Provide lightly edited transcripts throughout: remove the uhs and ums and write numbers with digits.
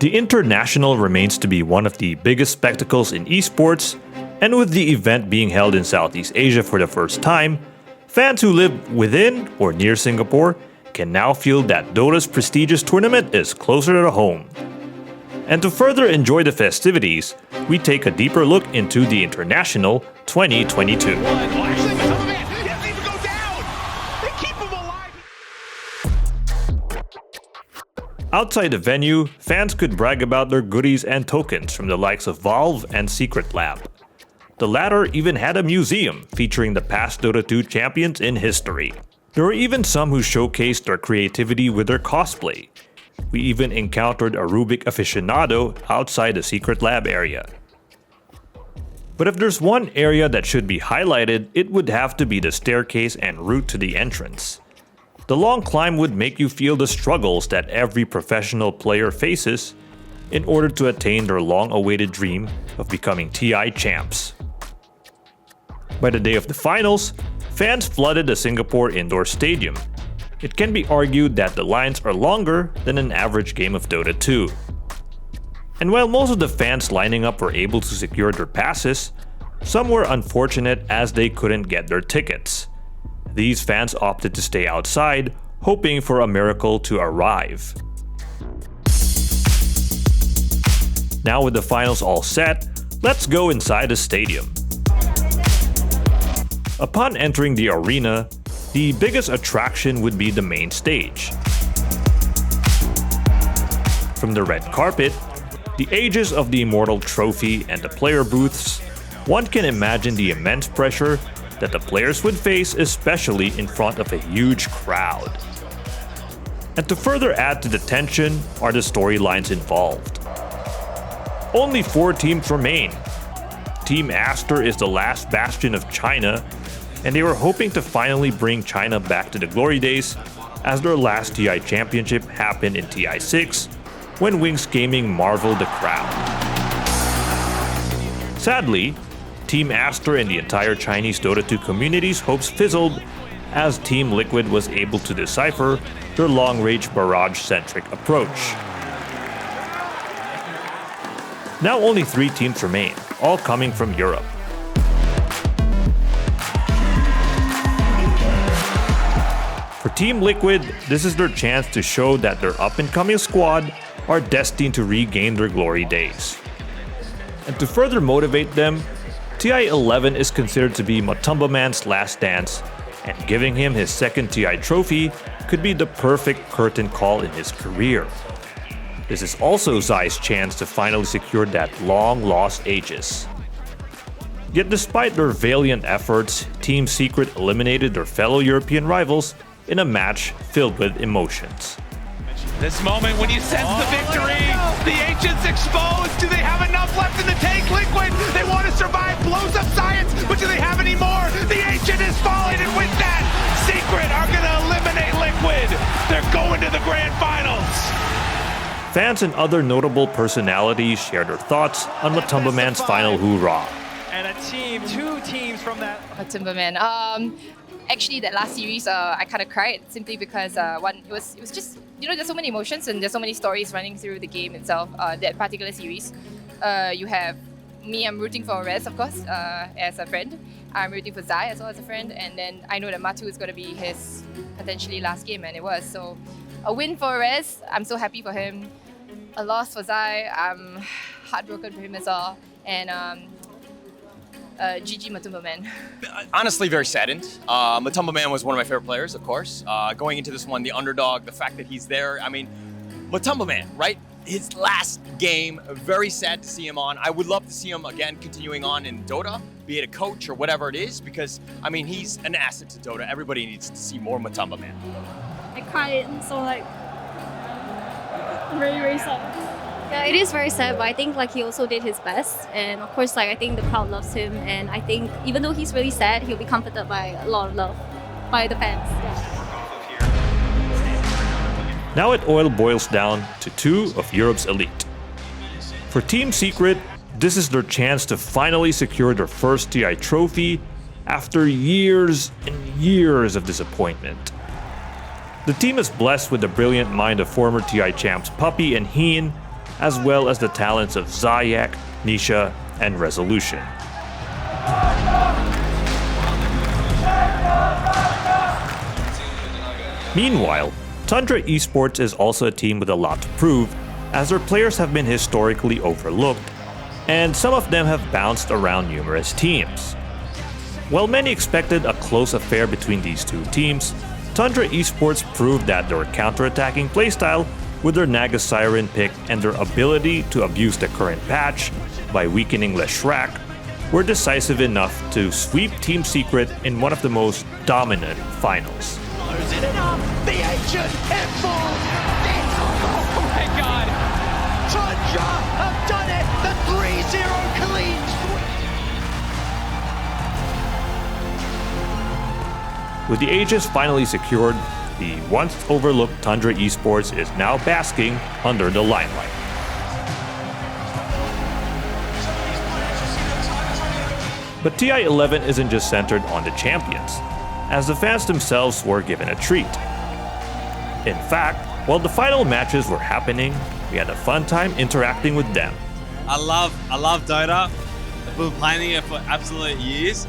The International remains to be one of the biggest spectacles in esports, and with the event being held in Southeast Asia for the first time, fans who live within or near Singapore can now feel that Dota's prestigious tournament is closer to home. And to further enjoy the festivities, we take a deeper look into the International 2022. Outside the venue, fans could brag about their goodies and tokens from the likes of Valve and Secret Lab. The latter even had a museum featuring the past Dota 2 champions in history. There were even some who showcased their creativity with their cosplay. We even encountered a Rubik aficionado outside the Secret Lab area. But if there's one area that should be highlighted, it would have to be the staircase and route to the entrance. The long climb would make you feel the struggles that every professional player faces in order to attain their long-awaited dream of becoming TI champs. By the day of the finals, fans flooded the Singapore Indoor Stadium. It can be argued that the lines are longer than an average game of Dota 2. And while most of the fans lining up were able to secure their passes, some were unfortunate as they couldn't get their tickets. These fans opted to stay outside, hoping for a miracle to arrive. Now with the finals all set, let's go inside the stadium. Upon entering the arena, the biggest attraction would be the main stage. From the red carpet, the Aegis of the Immortal Trophy and the player booths, one can imagine the immense pressure that the players would face, especially in front of a huge crowd. And to further add to the tension are the storylines involved. Only 4 teams remain. Team ASTER is the last bastion of China, and they were hoping to finally bring China back to the glory days, as their last TI championship happened in TI6 when Wings Gaming marveled the crowd. Sadly, Team ASTER and the entire Chinese Dota 2 community's hopes fizzled as Team Liquid was able to decipher their long-range barrage-centric approach. Now only 3 teams remain, all coming from Europe. For Team Liquid, this is their chance to show that their up-and-coming squad are destined to regain their glory days. And to further motivate them, TI11 is considered to be Matumba Man's last dance, and giving him his second TI trophy could be the perfect curtain call in his career. This is also Zai's chance to finally secure that long-lost Aegis. Yet despite their valiant efforts, Team Secret eliminated their fellow European rivals in a match filled with emotions. This moment when you sense the victory, the Ancients exposed. Do they have enough left in the tank? Liquid, they want to survive, blows up Science, but do they have any more? The Ancient is falling, and with that, Secret are going to eliminate Liquid. They're going to the grand finals. Fans and other notable personalities share their thoughts on Matumba Man's final hoorah. And a team, 2 teams from that. Matumba Man. Actually, that last series, I kind of cried simply because it was just, there's so many emotions and there's so many stories running through the game itself. That particular series, you have me, I'm rooting for Rez, of course, as a friend. I'm rooting for Zai as well as a friend, and then I know that Matu is going to be his potentially last game, and it was. So a win for Rez, I'm so happy for him. A loss for Zai, I'm heartbroken for him as well. And GG Matumba Man. Honestly, very saddened. Matumba Man was one of my favorite players, of course. Going into this one, the underdog, the fact that he's there. I mean, Matumba Man, right? His last game, very sad to see him on. I would love to see him again continuing on in Dota, be it a coach or whatever it is, because, I mean, he's an asset to Dota. Everybody needs to see more Matumba Man. I cried, so very, very sad. Yeah, it is very sad, but I think he also did his best, and of course I think the crowd loves him, and I think even though he's really sad, he'll be comforted by a lot of love by the fans. Yeah. Now it all boils down to 2 of Europe's elite. For Team Secret, this is their chance to finally secure their first TI trophy after years and years of disappointment. The team is blessed with the brilliant mind of former TI champs Puppy and Heen, as well as the talents of Zayak, Nisha, and Resolution. Meanwhile, Tundra Esports is also a team with a lot to prove, as their players have been historically overlooked, and some of them have bounced around numerous teams. While many expected a close affair between these two teams, Tundra Esports proved that their counter-attacking playstyle with their Naga Siren pick and their ability to abuse the current patch by weakening Leshrac were decisive enough to sweep Team Secret in one of the most dominant finals. Is it enough? The ancient, it falls! Oh my god! Tundra have done it! The 3-0 clean sweep! With the Aegis finally secured, the once overlooked Tundra Esports is now basking under the limelight. But TI-11 isn't just centered on the champions, as the fans themselves were given a treat. In fact, while the final matches were happening, we had a fun time interacting with them. I love Dota. I've been playing it for absolute years.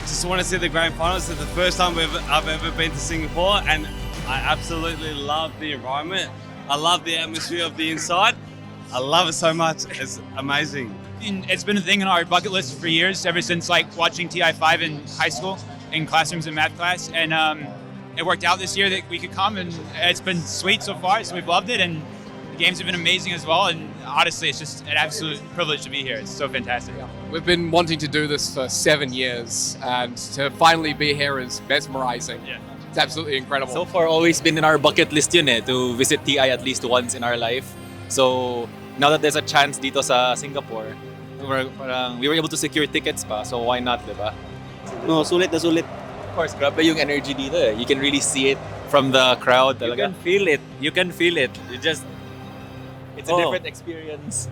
Just want to see the grand finals. It's the first time I've ever been to Singapore, and I absolutely love the environment. I love the atmosphere of the inside. I love it so much. It's amazing. It's been a thing on our bucket list for years, ever since like watching TI5 in high school, in classrooms and math class, and it worked out this year that we could come, and it's been sweet so far, so we've loved it, and the games have been amazing as well, and honestly it's just an absolute privilege to be here. It's so fantastic. We've been wanting to do this for 7 years, and to finally be here is mesmerizing. Yeah. It's absolutely incredible. So far, always been in our bucket list yun to visit TI at least once in our life. So now that there's a chance dito sa Singapore, we were able to secure tickets pa, so why not, diba? No, sulit na sulit. Of course, grabe yung energy dito eh. You can really see it from the crowd talaga. You can feel it. It's a different experience.